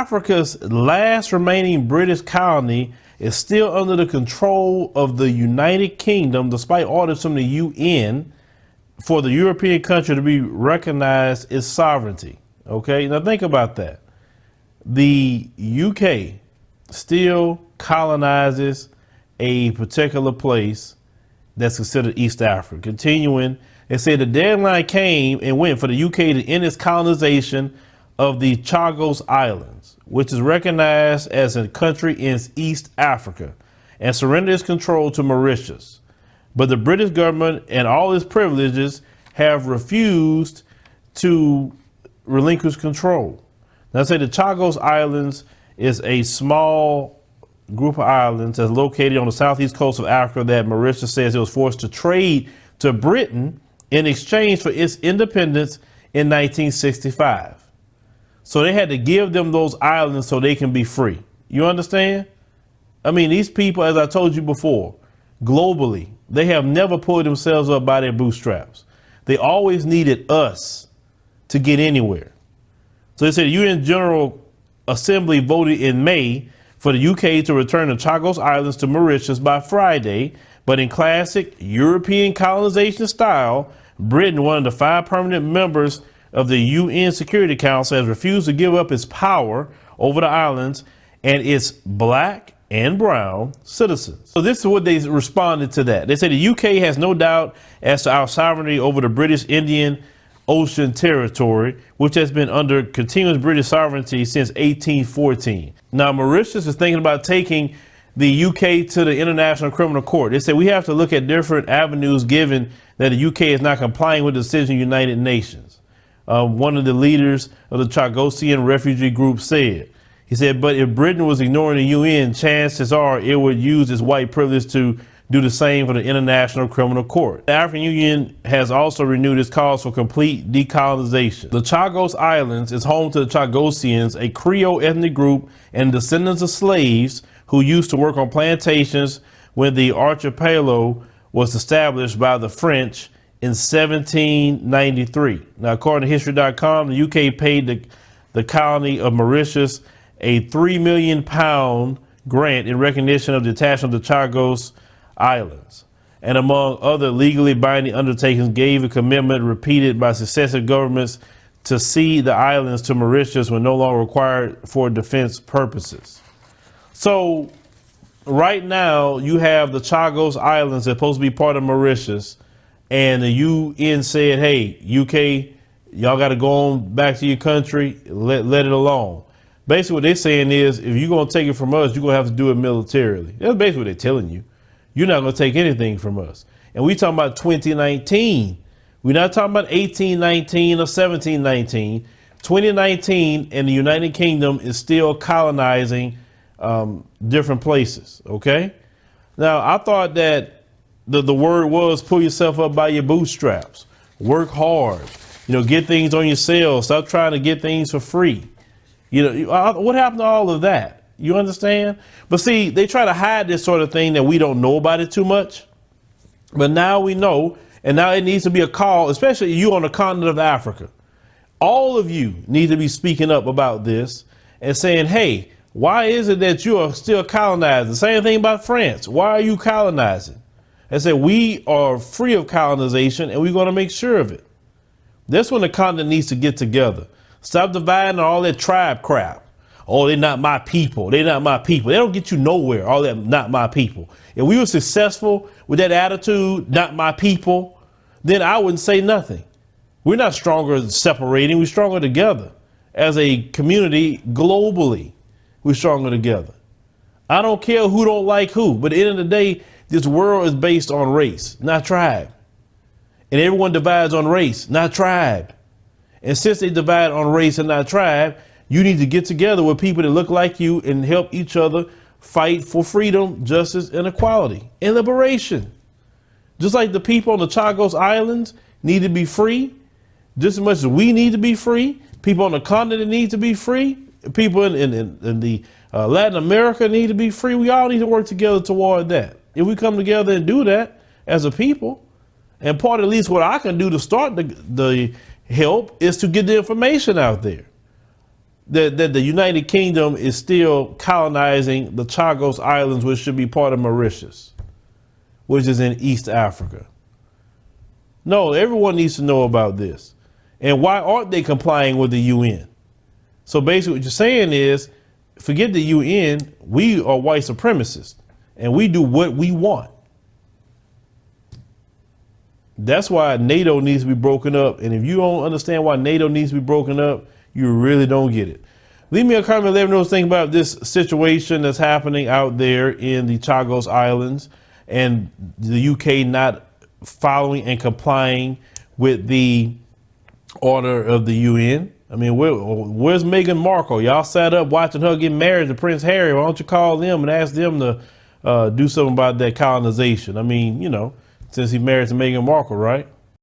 Africa's last remaining British colony is still under the control of the United Kingdom, despite orders from the UN for the European country to be recognized its sovereignty. Okay, now think about that. The UK still colonizes a particular place that's considered East Africa. Continuing, they said the deadline came and went for the UK to end its colonization of the Chagos Islands, which is recognized as a country in East Africa, and surrender its control to Mauritius. But the British government and all its privileges have refused to relinquish control. Now, I say the Chagos Islands is a small group of islands that's located on the southeast coast of Africa that Mauritius says it was forced to trade to Britain in exchange for its independence in 1965. So they had to give them those islands so they can be free. You understand? I mean, these people, as I told you before, globally, they have never pulled themselves up by their bootstraps. They always needed us to get anywhere. So they said the UN General Assembly voted in May for the UK to return the Chagos Islands to Mauritius by Friday, but in classic European colonization style, Britain, one of the 5 permanent members of the UN Security Council, has refused to give up its power over the islands and its black and brown citizens. So this is what they responded to that. They said the UK has no doubt as to our sovereignty over the British Indian Ocean territory, which has been under continuous British sovereignty since 1814. Now, Mauritius is thinking about taking the UK to the International Criminal Court. They said we have to look at different avenues given that the UK is not complying with the decision of the United Nations. One of the leaders of the Chagosian refugee group said, he said, but if Britain was ignoring the UN, chances are it would use its white privilege to do the same for the International Criminal Court. The African Union has also renewed its calls for complete decolonization. The Chagos Islands is home to the Chagosians, a Creole ethnic group and descendants of slaves who used to work on plantations when the archipelago was established by the French in 1793. Now, according to history.com, the UK paid the colony of Mauritius a £3 million grant in recognition of the attachment of the Chagos Islands, and among other legally binding undertakings, gave a commitment repeated by successive governments to cede the islands to Mauritius when no longer required for defense purposes. So right now you have the Chagos Islands that's supposed to be part of Mauritius, and the UN said, hey, UK, y'all got to go on back to your country, let it alone. Basically what they're saying is, if you're going to take it from us, you're going to have to do it militarily. That's basically what they're telling you. You're not going to take anything from us. And we talking about 2019. We're not talking about 1819 or 1719. 2019, and the United Kingdom is still colonizing different places. Okay. Now, I thought that the word was pull yourself up by your bootstraps, work hard, get things on yourself, stop trying to get things for free. What happened to all of that? You understand? But see, they try to hide this sort of thing that we don't know about it too much. But now we know, and now it needs to be a call, especially you on the continent of Africa. All of you need to be speaking up about this and saying, hey, why is it that you are still colonizing? Same thing about France. Why are you colonizing? I said, we are free of colonization and we're going to make sure of it. That's when the continent needs to get together. Stop dividing all that tribe crap. Oh, they're not my people. They're not my people. They don't get you nowhere. All that not my people. If we were successful with that attitude, not my people, then I wouldn't say nothing. We're not stronger separating. We're stronger together. As a community globally, we're stronger together. I don't care who don't like who, but at the end of the day, this world is based on race, not tribe. And everyone divides on race, not tribe. And since they divide on race and not tribe, you need to get together with people that look like you and help each other fight for freedom, justice, and equality and liberation. Just like the people on the Chagos Islands need to be free, just as much as we need to be free, people on the continent need to be free, people in the Latin America need to be free. We all need to work together toward that. If we come together and do that as a people, and part of at least what I can do to start the help is to get the information out there. that the United Kingdom is still colonizing the Chagos Islands, which should be part of Mauritius, which is in East Africa. No, everyone needs to know about this. And why aren't they complying with the UN? So basically what you're saying is, forget the UN, we are white supremacists and we do what we want. That's why NATO needs to be broken up. And if you don't understand why NATO needs to be broken up, you really don't get it. Leave me a comment, let me know what you think about this situation that's happening out there in the Chagos Islands and the UK not following and complying with the order of the UN. I mean, where's Meghan Markle? Y'all sat up watching her get married to Prince Harry. Why don't you call them and ask them to do something about that colonization? I mean, you know, since he married to Meghan Markle, right?